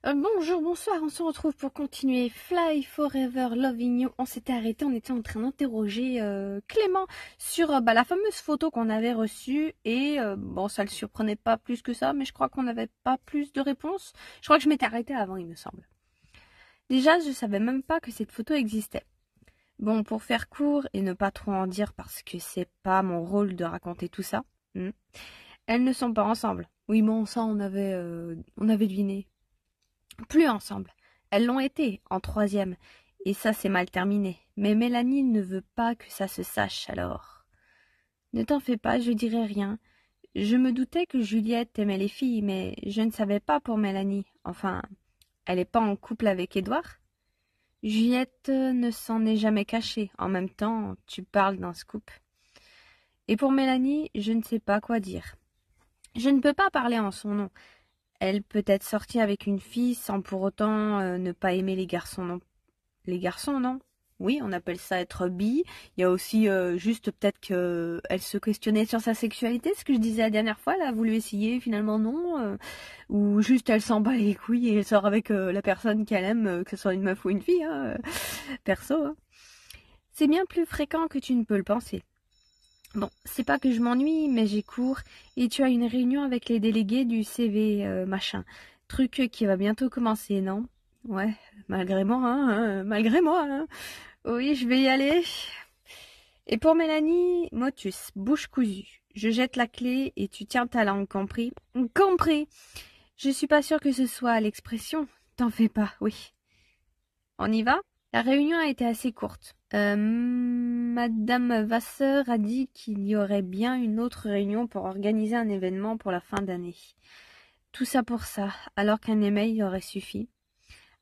Bonjour, bonsoir, on se retrouve pour continuer Fly Forever Loving You. On s'était arrêté, on était en train d'interroger Clément sur la fameuse photo qu'on avait reçue et bon, ça le surprenait pas plus que ça, mais je crois qu'on n'avait pas plus de réponses. Je crois que je m'étais arrêtée avant, il me semble. Déjà, je savais même pas que cette photo existait. Bon, pour faire court et ne pas trop en dire parce que c'est pas mon rôle de raconter tout ça, elles ne sont pas ensemble. Oui, bon, ça on avait deviné. Plus ensemble. Elles l'ont été, en troisième, et ça c'est mal terminé. Mais Mélanie ne veut pas que ça se sache alors. Ne t'en fais pas, je dirai rien. Je me doutais que Juliette aimait les filles, mais je ne savais pas pour Mélanie. Enfin, elle n'est pas en couple avec Édouard. Juliette ne s'en est jamais cachée. En même temps, tu parles d'un scoop. Et pour Mélanie, je ne sais pas quoi dire. Je ne peux pas parler en son nom. Elle peut être sortie avec une fille sans pour autant ne pas aimer les garçons non. Les garçons, non? Oui, on appelle ça être bi. Il y a aussi juste peut-être qu'elle se questionnait sur sa sexualité, ce que je disais la dernière fois, elle a voulu essayer, finalement non. Ou juste elle s'en bat les couilles et elle sort avec la personne qu'elle aime, que ce soit une meuf ou une fille, hein, perso. Hein. C'est bien plus fréquent que tu ne peux le penser. Bon, c'est pas que je m'ennuie, mais j'ai cours et tu as une réunion avec les délégués du CV machin. Truc qui va bientôt commencer, non? Ouais, malgré moi, malgré moi. Hein. Oui, je vais y aller. Et pour Mélanie, motus, bouche cousue. Je jette la clé et tu tiens ta langue, compris? Compris. Je suis pas sûre que ce soit l'expression. T'en fais pas, oui. On y va? La réunion a été assez courte. Madame Vasseur a dit qu'il y aurait bien une autre réunion pour organiser un événement pour la fin d'année. Tout ça pour ça, alors qu'un email aurait suffi.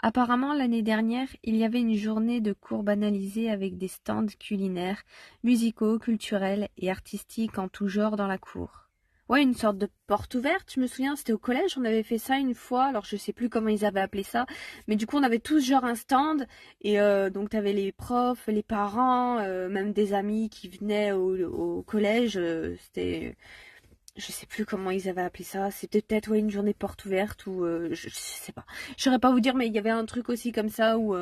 Apparemment, l'année dernière, il y avait une journée de cours banalisés avec des stands culinaires, musicaux, culturels et artistiques en tout genre dans la cour. Ouais, une sorte de porte ouverte, je me souviens, c'était au collège, on avait fait ça une fois, alors je sais plus comment ils avaient appelé ça, mais du coup on avait tous genre un stand, et donc t'avais les profs, les parents, même des amis qui venaient au collège, c'était... Je sais plus comment ils avaient appelé ça. C'était peut-être ouais, une journée porte ouverte ou je sais pas. Je saurais pas vous dire, mais il y avait un truc aussi comme ça où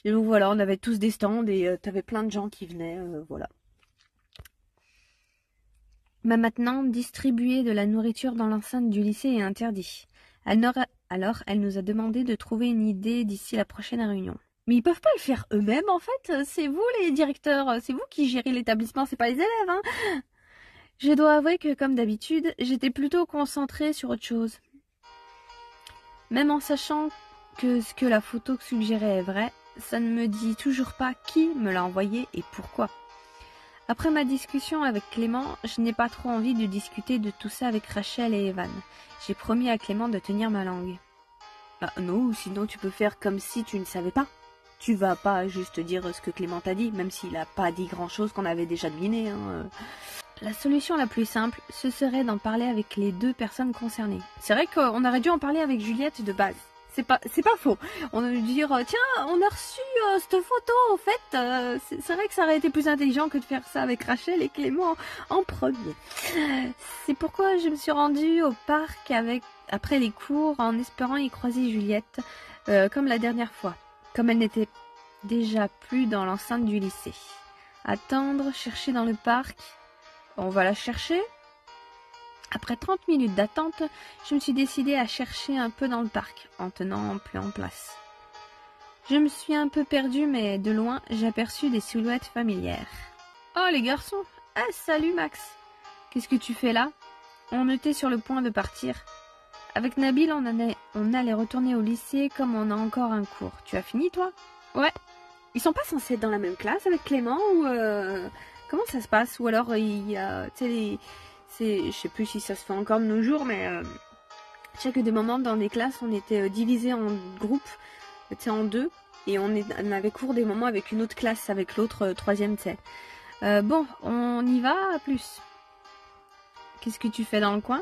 et donc, voilà, on avait tous des stands et t'avais plein de gens qui venaient, voilà. Mais maintenant, distribuer de la nourriture dans l'enceinte du lycée est interdit. Alors, elle nous a demandé de trouver une idée d'ici la prochaine réunion. Mais ils peuvent pas le faire eux-mêmes en fait. C'est vous les directeurs, c'est vous qui gérez l'établissement, c'est pas les élèves, hein. Je dois avouer que, comme d'habitude, j'étais plutôt concentrée sur autre chose. Même en sachant que ce que la photo suggérait est vrai, ça ne me dit toujours pas qui me l'a envoyé et pourquoi. Après ma discussion avec Clément, je n'ai pas trop envie de discuter de tout ça avec Rachel et Evan. J'ai promis à Clément de tenir ma langue. Bah non, sinon tu peux faire comme si tu ne savais pas. Tu vas pas juste dire ce que Clément t'a dit, même s'il a pas dit grand-chose qu'on avait déjà deviné, hein. La solution la plus simple, ce serait d'en parler avec les deux personnes concernées. C'est vrai qu'on aurait dû en parler avec Juliette de base. C'est pas faux. On aurait dû dire, tiens, on a reçu cette photo, en fait. C'est vrai que ça aurait été plus intelligent que de faire ça avec Rachel et Clément en premier. C'est pourquoi je me suis rendue au parc après les cours en espérant y croiser Juliette, comme la dernière fois. Comme elle n'était déjà plus dans l'enceinte du lycée. Attendre, chercher dans le parc... On va la chercher. Après 30 minutes d'attente, je me suis décidée à chercher un peu dans le parc, en tenant un plan en place. Je me suis un peu perdue, mais de loin, j'ai aperçu des silhouettes familières. Oh, les garçons! Ah, salut Max! Qu'est-ce que tu fais là? On était sur le point de partir. Avec Nabil, on allait retourner au lycée comme on a encore un cours. Tu as fini, toi? Ouais. Ils sont pas censés être dans la même classe avec Clément ou... Comment ça se passe? Ou alors il y a, tu sais, je sais plus si ça se fait encore de nos jours, mais je sais que des moments dans des classes, on était divisés en groupes, tu sais, en deux, et on avait cours des moments avec une autre classe, avec l'autre troisième, tu sais. Bon, on y va, à plus. Qu'est-ce que tu fais dans le coin?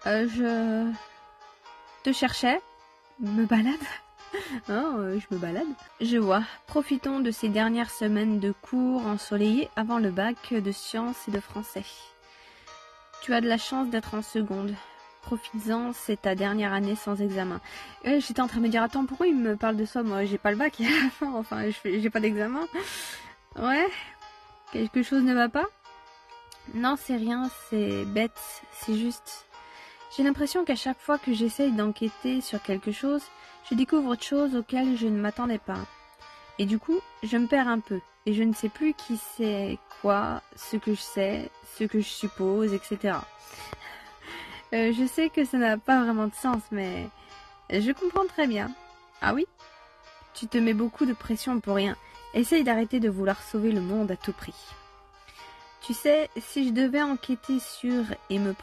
Je te cherchais, me balade. Oh, je me balade. Je vois. Profitons de ces dernières semaines de cours ensoleillés avant le bac de sciences et de français. Tu as de la chance d'être en seconde. profites-en, c'est ta dernière année sans examen. J'étais en train de me dire, attends, pourquoi il me parle de ça? Moi, j'ai pas le bac, enfin, j'ai pas d'examen. Ouais, quelque chose ne va pas? Non, c'est rien, c'est bête, c'est juste... J'ai l'impression qu'à chaque fois que j'essaye d'enquêter sur quelque chose, je découvre autre chose auquel je ne m'attendais pas. Et du coup, je me perds un peu, et je ne sais plus qui c'est quoi, ce que je sais, ce que je suppose, etc. Je sais que ça n'a pas vraiment de sens, mais je comprends très bien. Ah oui? Tu te mets beaucoup de pression pour rien. Essaye d'arrêter de vouloir sauver le monde à tout prix. Tu sais, si je devais enquêter sur et me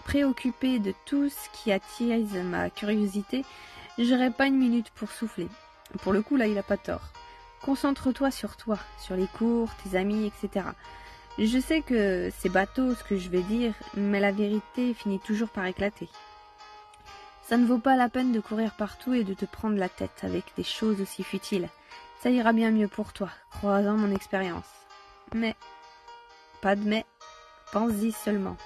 préoccuper de tout ce qui attise ma curiosité, j'aurais pas une minute pour souffler. Pour le coup, là, il a pas tort. Concentre-toi, sur les cours, tes amis, etc. Je sais que c'est bateau ce que je vais dire, mais la vérité finit toujours par éclater. Ça ne vaut pas la peine de courir partout et de te prendre la tête avec des choses aussi futiles. Ça ira bien mieux pour toi, croisant mon expérience. Mais, pas de mais, pense-y seulement.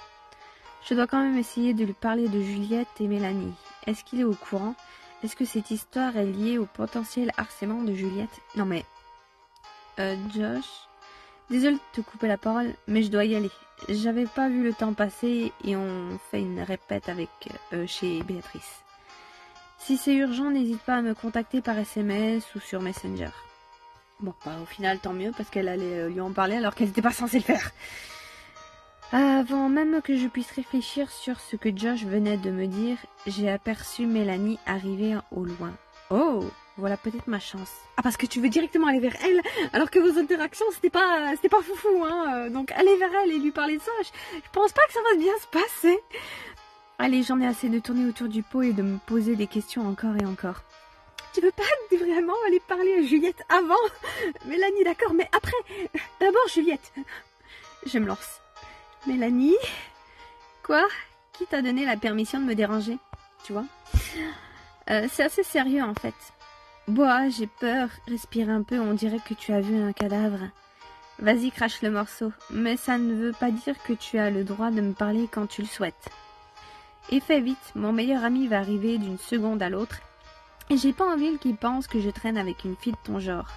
Je dois quand même essayer de lui parler de Juliette et Mélanie. Est-ce qu'il est au courant? Est-ce que cette histoire est liée au potentiel harcèlement de Juliette? Non mais... Josh... Désolée de te couper la parole, mais je dois y aller. J'avais pas vu le temps passer et on fait une répète avec chez Béatrice. Si c'est urgent, n'hésite pas à me contacter par SMS ou sur Messenger. Bon, bah, au final, tant mieux, parce qu'elle allait lui en parler alors qu'elle n'était pas censée le faire. Avant même que je puisse réfléchir sur ce que Josh venait de me dire, j'ai aperçu Mélanie arriver au loin. Oh, voilà peut-être ma chance. Ah, parce que tu veux directement aller vers elle, alors que vos interactions, c'était pas foufou, hein. Donc, aller vers elle et lui parler de ça, je pense pas que ça va bien se passer. Allez, j'en ai assez de tourner autour du pot et de me poser des questions encore et encore. Tu veux pas vraiment aller parler à Juliette avant? Mélanie, d'accord, mais après. D'abord Juliette. Je me lance. Mélanie? Quoi? Qui t'a donné la permission de me déranger? Tu vois? C'est assez sérieux en fait. Bois, j'ai peur. Respire un peu, on dirait que tu as vu un cadavre. Vas-y, crache le morceau. Mais ça ne veut pas dire que tu as le droit de me parler quand tu le souhaites. Et fais vite, mon meilleur ami va arriver d'une seconde à l'autre. Et j'ai pas envie qu'il pense que je traîne avec une fille de ton genre.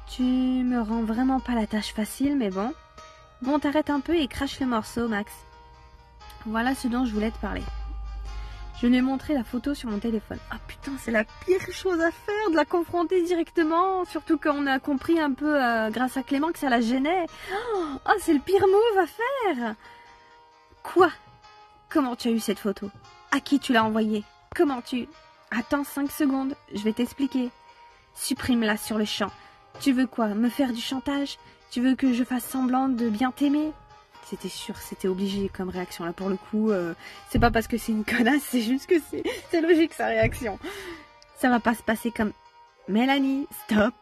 Tu me rends vraiment pas la tâche facile, mais bon. Bon, t'arrêtes un peu et crache le morceau, Max. Voilà ce dont je voulais te parler. Je lui ai montré la photo sur mon téléphone. Ah putain, c'est la pire chose à faire, de la confronter directement. Surtout qu'on a compris un peu, grâce à Clément, que ça la gênait. Oh, c'est le pire move à faire. Quoi? Comment tu as eu cette photo? À qui tu l'as envoyée? Comment tu... Attends 5 secondes, je vais t'expliquer. Supprime-la sur le champ. Tu veux quoi? Me faire du chantage? Tu veux que je fasse semblant de bien t'aimer? C'était sûr, c'était obligé comme réaction. Là, pour le coup, c'est pas parce que c'est une connasse, c'est juste que c'est logique, sa réaction. Ça va pas se passer comme... Mélanie, stop.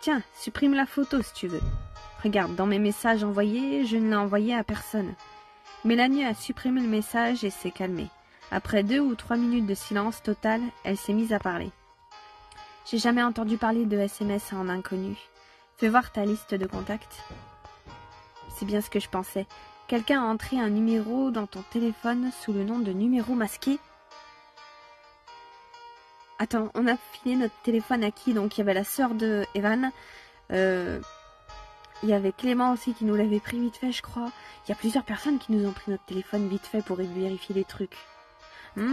Tiens, supprime la photo si tu veux. Regarde, dans mes messages envoyés, je ne l'ai envoyé à personne. Mélanie a supprimé le message et s'est calmée. Après 2 ou 3 minutes de silence total, elle s'est mise à parler. J'ai jamais entendu parler de SMS à un inconnu. Fais voir ta liste de contacts. C'est bien ce que je pensais. Quelqu'un a entré un numéro dans ton téléphone sous le nom de numéro masqué. Attends, on a filé notre téléphone à qui? Donc il y avait la sœur de Evan. Il y avait Clément aussi qui nous l'avait pris vite fait, je crois. Il y a plusieurs personnes qui nous ont pris notre téléphone vite fait pour vérifier les trucs. Il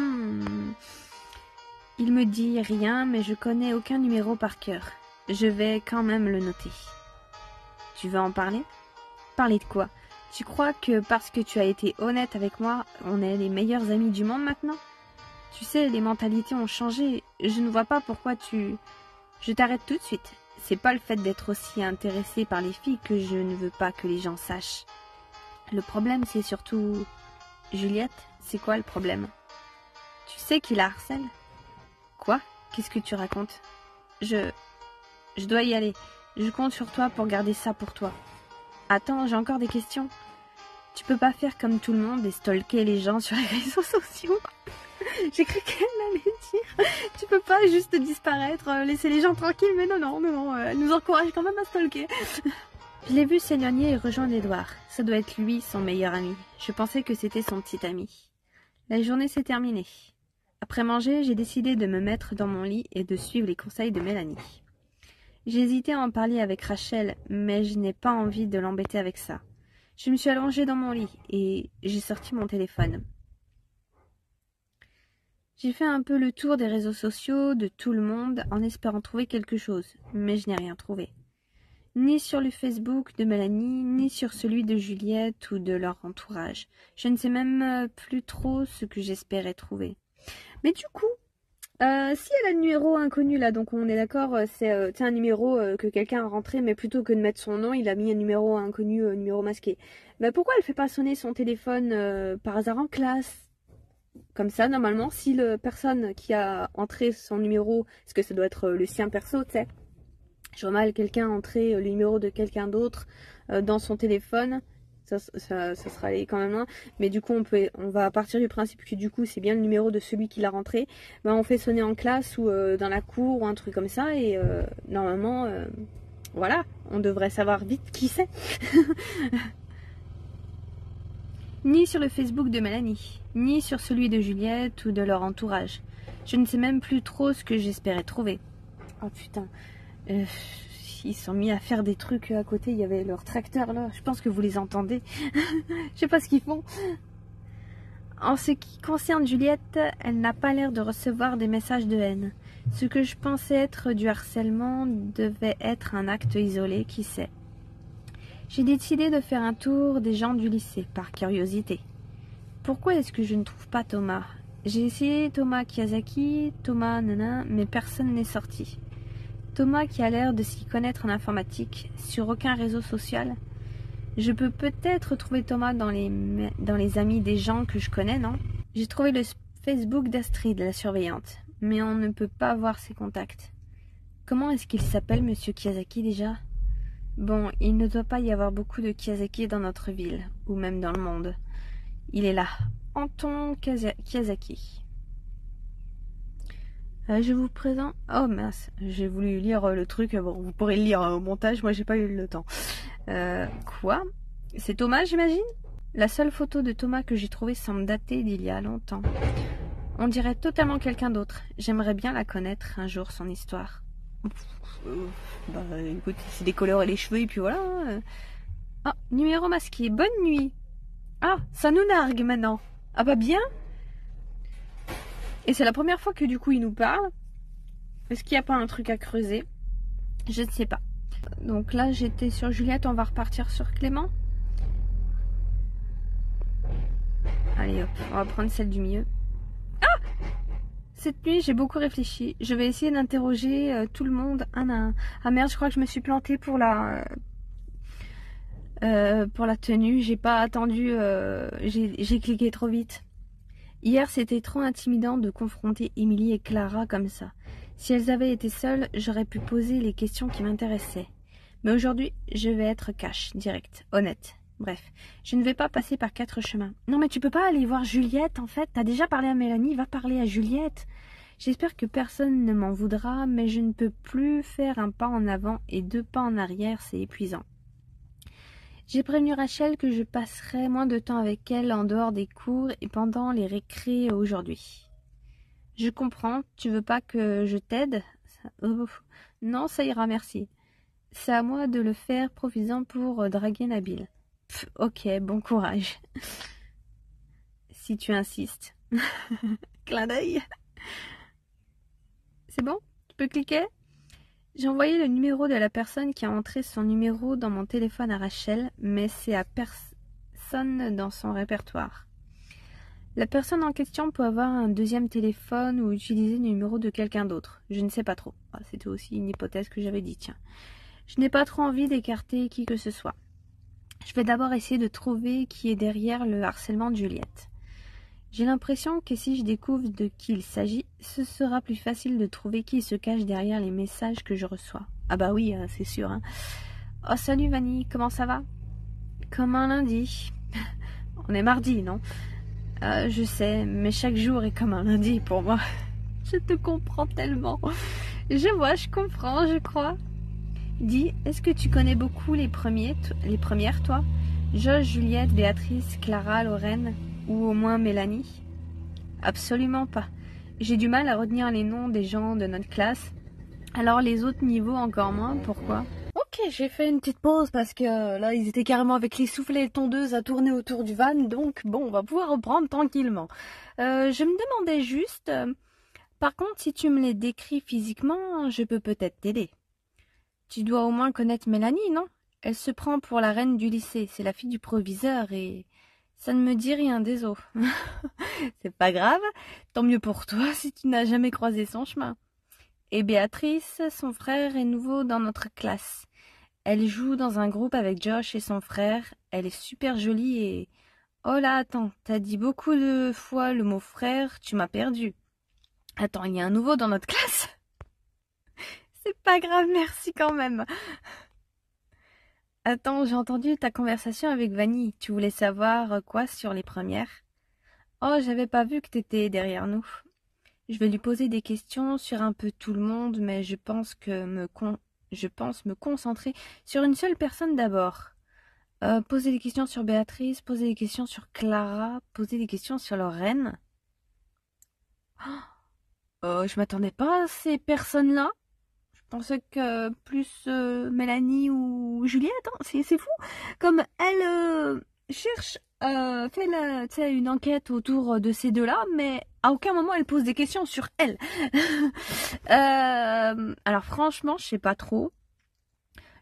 me dit rien, mais je connais aucun numéro par cœur. Je vais quand même le noter. Tu veux en parler? Parler de quoi? Tu crois que parce que tu as été honnête avec moi, on est les meilleurs amis du monde maintenant? Tu sais, les mentalités ont changé. Je ne vois pas pourquoi Je t'arrête tout de suite. C'est pas le fait d'être aussi intéressé par les filles que je ne veux pas que les gens sachent. Le problème, c'est surtout... Juliette, c'est quoi le problème? Tu sais qu'il la harcèle? Quoi? Qu'est-ce que tu racontes? Je dois y aller. Je compte sur toi pour garder ça pour toi. Attends, j'ai encore des questions. Tu peux pas faire comme tout le monde et stalker les gens sur les réseaux sociaux? J'ai cru qu'elle allait dire tu peux pas juste disparaître, laisser les gens tranquilles, mais non, elle nous encourage quand même à stalker. Je l'ai vu s'éloigner et rejoindre Édouard. Ça doit être lui, son meilleur ami. Je pensais que c'était son petit ami. La journée s'est terminée. Après manger, j'ai décidé de me mettre dans mon lit et de suivre les conseils de Mélanie. J'ai hésité à en parler avec Rachel, mais je n'ai pas envie de l'embêter avec ça. Je me suis allongée dans mon lit et j'ai sorti mon téléphone. J'ai fait un peu le tour des réseaux sociaux, de tout le monde, en espérant trouver quelque chose, mais je n'ai rien trouvé. Ni sur le Facebook de Mélanie, ni sur celui de Juliette ou de leur entourage. Je ne sais même plus trop ce que j'espérais trouver. Mais du coup, si elle a le numéro inconnu là, donc on est d'accord, c'est un numéro que quelqu'un a rentré, mais plutôt que de mettre son nom, il a mis un numéro inconnu, numéro masqué. Bah pourquoi elle fait pas sonner son téléphone par hasard en classe? Comme ça, normalement, si la personne qui a entré son numéro, parce que ça doit être le sien perso, tu sais, je vois mal quelqu'un entrer le numéro de quelqu'un d'autre dans son téléphone, ça sera allé quand même loin, mais du coup on va partir du principe que du coup c'est bien le numéro de celui qui l'a rentré. Ben, on fait sonner en classe ou dans la cour ou un truc comme ça et normalement voilà, on devrait savoir vite qui c'est. Ni sur le Facebook de Mélanie, ni sur celui de Juliette ou de leur entourage. Je ne sais même plus trop ce que j'espérais trouver. Oh putain, ils sont mis à faire des trucs à côté, il y avait leur tracteur là, je pense que vous les entendez. Je sais pas ce qu'ils font. En ce qui concerne Juliette, elle n'a pas l'air de recevoir des messages de haine. Ce que je pensais être du harcèlement devait être un acte isolé, qui sait. J'ai décidé de faire un tour des gens du lycée, par curiosité. Pourquoi est-ce que je ne trouve pas Thomas? J'ai essayé Thomas Kiyosaki, Thomas Nana, mais personne n'est sorti. Thomas qui a l'air de s'y connaître en informatique, sur aucun réseau social. Je peux peut-être trouver Thomas dans les amis des gens que je connais, non? J'ai trouvé le Facebook d'Astrid, la surveillante, mais on ne peut pas voir ses contacts. Comment est-ce qu'il s'appelle, monsieur Kiyosaki, déjà? Bon, il ne doit pas y avoir beaucoup de Kiyosaki dans notre ville, ou même dans le monde. Il est là, Anton Kiyosaki. Je vous présente... Oh mince, j'ai voulu lire le truc, bon, vous pourrez le lire au montage, moi j'ai pas eu le temps. Quoi? C'est Thomas, j'imagine? La seule photo de Thomas que j'ai trouvée semble datée d'il y a longtemps. On dirait totalement quelqu'un d'autre. J'aimerais bien la connaître un jour, son histoire. Bah écoute, c'est décolorer les cheveux et puis voilà. Ah, numéro masqué, bonne nuit. Ah, ça nous nargue maintenant. Ah bah bien. Et c'est la première fois que du coup il nous parle. Est-ce qu'il n'y a pas un truc à creuser? Je ne sais pas. Donc là j'étais sur Juliette, on va repartir sur Clément. Allez hop, on va prendre celle du milieu. Ah! Cette nuit j'ai beaucoup réfléchi. Je vais essayer d'interroger tout le monde un à un. Ah merde, je crois que je me suis plantée pour la tenue. J'ai pas attendu, j'ai cliqué trop vite. Hier, c'était trop intimidant de confronter Émilie et Clara comme ça. Si elles avaient été seules, j'aurais pu poser les questions qui m'intéressaient. Mais aujourd'hui, je vais être cash, direct, honnête. Bref, je ne vais pas passer par 4 chemins. Non mais tu peux pas aller voir Juliette, en fait. T'as déjà parlé à Mélanie, va parler à Juliette. J'espère que personne ne m'en voudra, mais je ne peux plus faire un pas en avant et 2 pas en arrière, c'est épuisant. J'ai prévenu Rachel que je passerai moins de temps avec elle en dehors des cours et pendant les récrés aujourd'hui. Je comprends, tu veux pas que je t'aide? Non, ça ira, merci. C'est à moi de le faire, profitant pour draguer Nabil. Ok, bon courage. Si tu insistes. Clin d'œil. C'est bon? Tu peux cliquer? J'ai envoyé le numéro de la personne qui a entré son numéro dans mon téléphone à Rachel, mais c'est à personne dans son répertoire. La personne en question peut avoir un deuxième téléphone ou utiliser le numéro de quelqu'un d'autre. Je ne sais pas trop. Ah, c'était aussi une hypothèse que j'avais dit, tiens. Je n'ai pas trop envie d'écarter qui que ce soit. Je vais d'abord essayer de trouver qui est derrière le harcèlement de Juliette. J'ai l'impression que si je découvre de qui il s'agit, ce sera plus facile de trouver qui se cache derrière les messages que je reçois. Ah bah oui, c'est sûr. Hein. Oh salut Vanny, comment ça va? Comme un lundi. On est mardi, non? Je sais, mais chaque jour est comme un lundi pour moi. Je te comprends tellement. Je vois, je comprends, je crois. Dis, est-ce que tu connais beaucoup les premières, toi? Josh, Juliette, Béatrice, Clara, Lorraine, ou au moins Mélanie? Absolument pas. J'ai du mal à retenir les noms des gens de notre classe. Alors les autres niveaux encore moins, pourquoi? Ok, j'ai fait une petite pause parce que là ils étaient carrément avec les soufflets et tondeuses à tourner autour du van, donc bon, on va pouvoir reprendre tranquillement. Je me demandais juste, par contre, si tu me les décris physiquement, je peux peut-être t'aider. Tu dois au moins connaître Mélanie, non? Elle se prend pour la reine du lycée, c'est la fille du proviseur et ça ne me dit rien, désolé. C'est pas grave, tant mieux pour toi si tu n'as jamais croisé son chemin. Et Béatrice, son frère, est nouveau dans notre classe. Elle joue dans un groupe avec Josh et son frère. Elle est super jolie et... Oh là, attends, t'as dit beaucoup de fois le mot frère, tu m'as perdu. Attends, il y a un nouveau dans notre classe? C'est pas grave, merci quand même. Attends, j'ai entendu ta conversation avec Vanny. Tu voulais savoir quoi sur les premières? Oh, j'avais pas vu que t'étais derrière nous. Je vais lui poser des questions sur un peu tout le monde, mais je pense me concentrer sur une seule personne d'abord. Poser des questions sur Béatrice, poser des questions sur Clara, poser des questions sur Lorraine. Je m'attendais pas à ces personnes-là. Je pensais que plus Mélanie ou Juliette, hein, c'est fou. Comme elle cherche, fait une enquête autour de ces deux-là, mais à aucun moment elle pose des questions sur elle. Alors franchement, je sais pas trop.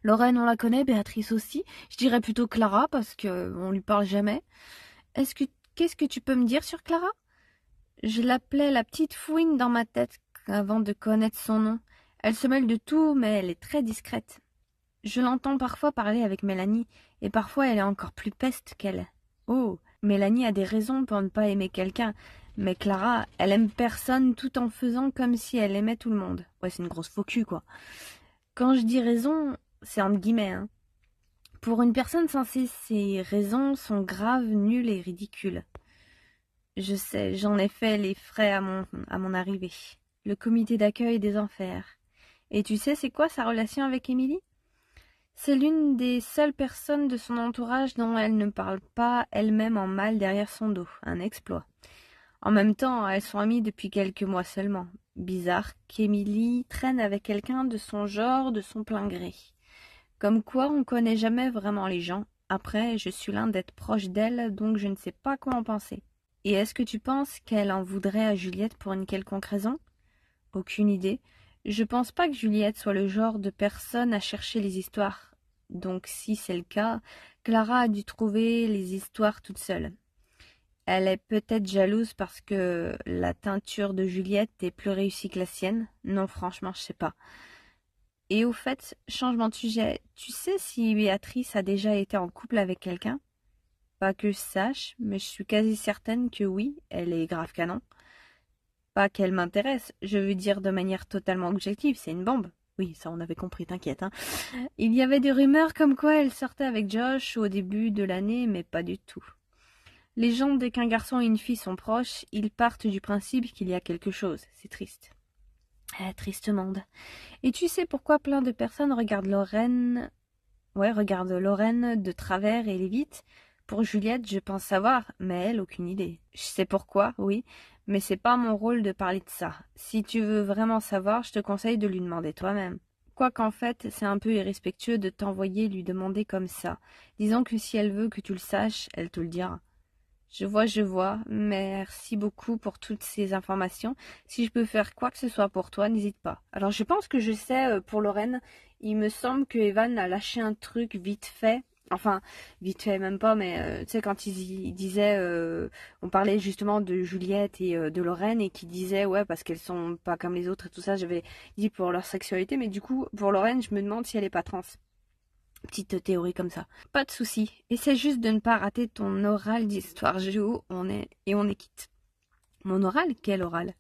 Lorraine, on la connaît, Béatrice aussi. Je dirais plutôt Clara parce que on lui parle jamais. Qu'est-ce que tu peux me dire sur Clara? Je l'appelais la petite fouine dans ma tête avant de connaître son nom. Elle se mêle de tout, mais elle est très discrète. Je l'entends parfois parler avec Mélanie, et parfois elle est encore plus peste qu'elle. Oh, Mélanie a des raisons pour ne pas aimer quelqu'un, mais Clara, elle aime personne tout en faisant comme si elle aimait tout le monde. Ouais, c'est une grosse faux cul, quoi. Quand je dis raison, c'est entre guillemets, hein. Pour une personne censée, ces raisons sont graves, nulles et ridicules. Je sais, j'en ai fait les frais à mon arrivée. Le comité d'accueil des enfers. Et tu sais, c'est quoi sa relation avec Émilie? C'est l'une des seules personnes de son entourage dont elle ne parle pas elle-même en mal derrière son dos. Un exploit. En même temps, elles sont amies depuis quelques mois seulement. Bizarre qu'Émilie traîne avec quelqu'un de son genre de son plein gré. Comme quoi, on connaît jamais vraiment les gens. Après, je suis loin d'être proche d'elle, donc je ne sais pas quoi en penser. Et est-ce que tu penses qu'elle en voudrait à Juliette pour une quelconque raison? Aucune idée. Je pense pas que Juliette soit le genre de personne à chercher les histoires. Donc si c'est le cas, Clara a dû trouver les histoires toute seule. Elle est peut-être jalouse parce que la teinture de Juliette est plus réussie que la sienne. Non, franchement, je sais pas. Et au fait, changement de sujet, tu sais si Béatrice a déjà été en couple avec quelqu'un? Pas que je sache, mais je suis quasi certaine que oui, elle est grave canon. Pas qu'elle m'intéresse, je veux dire de manière totalement objective, c'est une bombe. Oui, ça on avait compris, t'inquiète. Hein. Il y avait des rumeurs comme quoi elle sortait avec Josh au début de l'année, mais pas du tout. Les gens, dès qu'un garçon et une fille sont proches, ils partent du principe qu'il y a quelque chose. C'est triste. Triste monde. Et tu sais pourquoi plein de personnes regardent Lorraine... Ouais, regardent Lorraine de travers et l'évitent? Pour Juliette, je pense savoir, mais elle, aucune idée. Je sais pourquoi, oui, mais c'est pas mon rôle de parler de ça. Si tu veux vraiment savoir, je te conseille de lui demander toi-même. Quoiqu'en fait, c'est un peu irrespectueux de t'envoyer lui demander comme ça. Disons que si elle veut que tu le saches, elle te le dira. Je vois. Merci beaucoup pour toutes ces informations. Si je peux faire quoi que ce soit pour toi, n'hésite pas. Alors, je pense que je sais, pour Lorraine, il me semble que Evan a lâché un truc vite fait. Enfin, vite fait même pas, mais tu sais, quand il disait, on parlait justement de Juliette et de Lorraine, et qui disait, ouais, parce qu'elles sont pas comme les autres et tout ça, j'avais dit pour leur sexualité, mais du coup, pour Lorraine, je me demande si elle est pas trans. Petite théorie comme ça. Pas de souci. Essaie juste de ne pas rater ton oral d'histoire géo, on est quitte. Mon oral? Quel oral?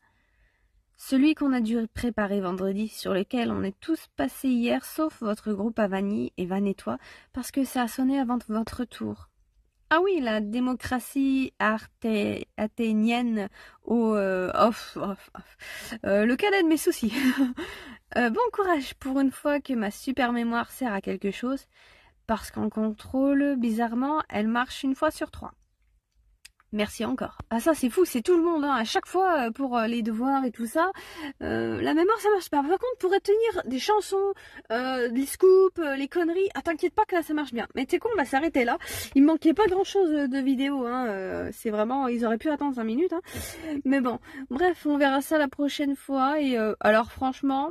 Celui qu'on a dû préparer vendredi, sur lequel on est tous passés hier, sauf votre groupe à Vanille et Van et toi, parce que ça a sonné avant votre tour. Ah oui, la démocratie athénienne au le cadet de mes soucis. Bon courage pour une fois que ma super mémoire sert à quelque chose, parce qu'en contrôle, bizarrement, elle marche une fois sur 3. Merci encore. Ah ça c'est fou, c'est tout le monde, hein. À chaque fois pour les devoirs et tout ça, la mémoire ça marche pas. Par contre pour retenir des chansons, des scoops, les conneries, ah t'inquiète pas que là ça marche bien. Mais tu sais quoi, on va s'arrêter là. Il me manquait pas grand chose de vidéos, hein. C'est vraiment, ils auraient pu attendre 5 minutes, hein. Mais bon, bref, on verra ça la prochaine fois. Et alors franchement,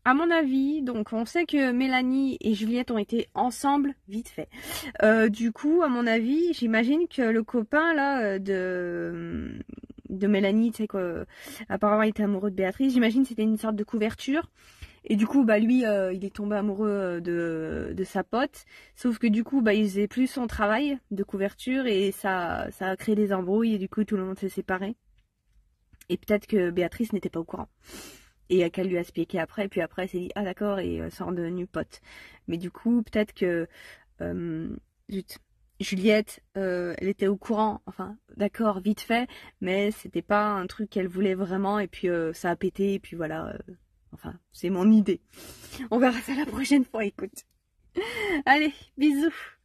à mon avis, donc on sait que Mélanie et Juliette ont été ensemble vite fait. Du coup, à mon avis, j'imagine que le copain là de Mélanie, tu sais quoi, apparemment il était amoureux de Béatrice. J'imagine que c'était une sorte de couverture. Et du coup, bah lui, il est tombé amoureux de sa pote. Sauf que du coup, bah il faisait plus son travail de couverture et ça a créé des embrouilles et du coup tout le monde s'est séparé. Et peut-être que Béatrice n'était pas au courant. Et qu'elle lui a expliqué après, et puis après elle s'est dit ah d'accord, et sont devenus potes. Mais du coup, peut-être que zut, Juliette, elle était au courant, enfin d'accord, vite fait, mais c'était pas un truc qu'elle voulait vraiment, et puis ça a pété, et puis voilà, enfin, c'est mon idée. On verra ça la prochaine fois, écoute. Allez, bisous.